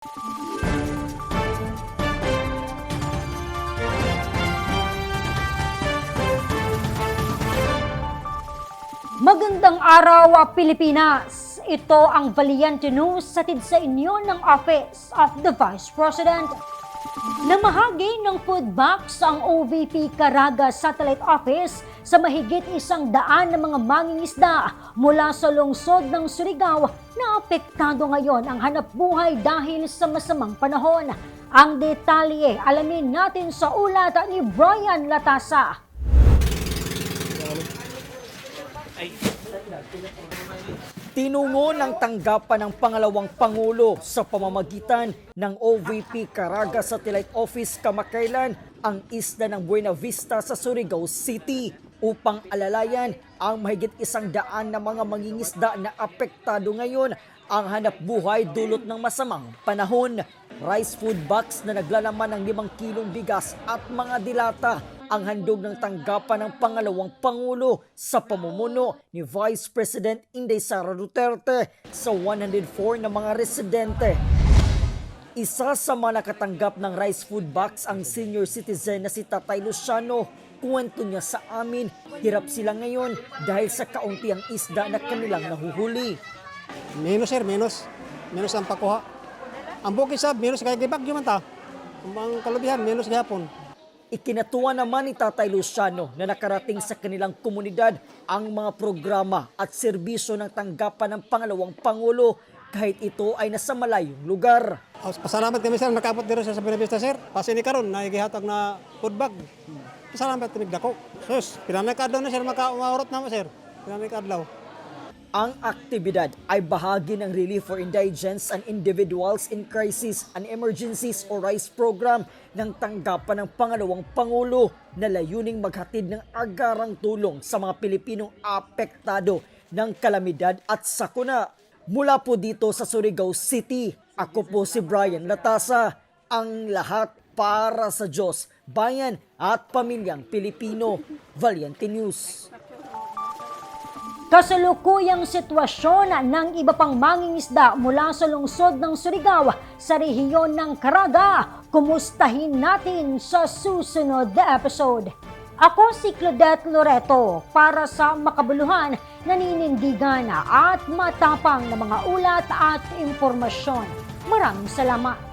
Magandang araw, Pilipinas! Ito ang Valiente News hatid sa inyo ng Office of the Vice President. Namahagi ng food box ang OVP Caraga Satellite Office sa mahigit 100 na mga mangingisda mula sa lungsod ng Surigao na apektado ngayon ang hanapbuhay dahil sa masamang panahon. Ang detalye alamin natin sa ulat ni Brian Latasa. Tinungo ng tanggapan ng pangalawang Pangulo sa pamamagitan ng OVP Caraga Satellite Office kamakailan ang isla ng Buena Vista sa Surigao City upang alalayan ang mahigit 100 na mga mangingisda na apektado ngayon ang hanap buhay dulot ng masamang panahon. Rice food box na naglalaman ng 5 kilong bigas at mga dilata ang handog ng tanggapan ng pangalawang Pangulo sa pamumuno ni Vice President Inday Sara Duterte sa 104 na mga residente. Isa sa mga nakatanggap ng rice food box ang senior citizen na si Tatay Luciano. Kuwento niya sa amin, hirap sila ngayon dahil sa kauntiang isda na kanilang nahuhuli. Minus sir, minus ang pakuha. Ang bukid sab, minus kaya gibagyo man ta. Ang kalubihan, minus gihapon. Ikinatuwa naman ni Tatay Luciano na nakarating sa kanilang komunidad ang mga programa at serbisyo ng tanggapan ng pangalawang Pangulo kahit ito ay nasa malayong lugar. Pasalamat kami sir, nakaabot dito sa Buena Vista sir. Kasi ni karon nagihatag na food bag. Pasalamat kami dako. Sus, pinanay ka adlaw na sir, makaurot na mo sir. Pinanay ka adlaw. Ang aktibidad ay bahagi ng Relief for Indigents and Individuals in Crisis and Emergencies o RICE program ng tanggapan ng pangalawang Pangulo na layuning maghatid ng agarang tulong sa mga Pilipinong apektado ng kalamidad at sakuna. Mula po dito sa Surigao City, ako po si Brian Latasa, ang lahat para sa Diyos, bayan at pamilyang Pilipino. Valiente News. Kasalukuyang sitwasyon ng iba pang mangingisda mula sa lungsod ng Surigao sa rehiyon ng Caraga. Kumustahin natin sa susunod na episode. Ako si Claudette Loreto para sa makabuluhan, naninindigan at matapang na mga ulat at impormasyon. Maraming salamat.